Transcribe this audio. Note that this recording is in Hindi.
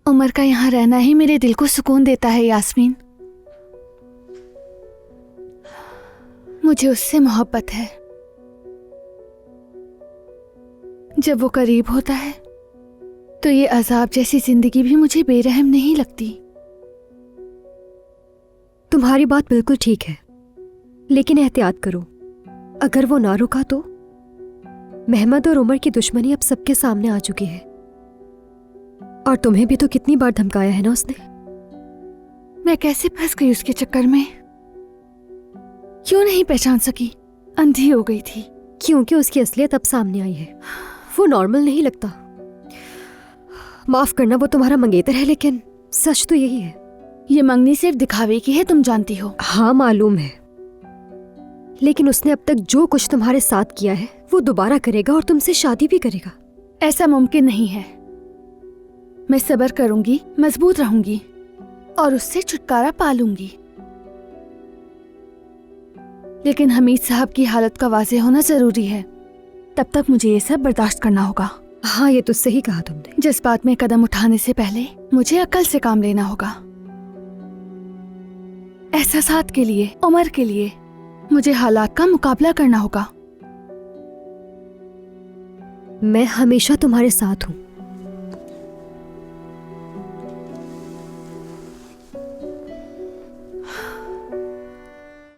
उमर का यहाँ रहना ही मेरे दिल को सुकून देता है यास्मीन। मुझे उससे मोहब्बत है। जब वो करीब होता है तो ये अजाब जैसी जिंदगी भी मुझे बेरहम नहीं लगती। तुम्हारी बात बिल्कुल ठीक है, लेकिन एहतियात करो। अगर वो ना रुका तो मेहमद और उमर की दुश्मनी अब सबके सामने आ चुकी है, और तुम्हें भी तो कितनी बार धमकाया है ना उसने। मैं कैसे फंस गई उसके चक्कर में, क्यों नहीं पहचान सकी? अंधी हो गई थी। क्योंकि उसकी असलियत अब सामने आई है। वो नॉर्मल नहीं लगता। माफ करना, वो तुम्हारा मंगेतर है, लेकिन सच तो यही है। ये मंगनी सिर्फ दिखावे की है, तुम जानती हो। हाँ मालूम है, लेकिन उसने अब तक जो कुछ तुम्हारे साथ किया है वो दोबारा करेगा और तुमसे शादी भी करेगा। ऐसा मुमकिन नहीं है। मैं सब्र करूंगी, मजबूत रहूंगी और उससे छुटकारा पा लूंगी। लेकिन हमीद साहब की हालत का वाज़ेह होना जरूरी है। तब तक मुझे ये सब बर्दाश्त करना होगा। हाँ, ये तो सही कहा तुमने। जज्बात में कदम उठाने से पहले मुझे अक्ल से काम लेना होगा। एहसासात के लिए, उमर के लिए मुझे हालात का मुकाबला करना होगा। मैं हमेशा तुम्हारे साथ हूँ।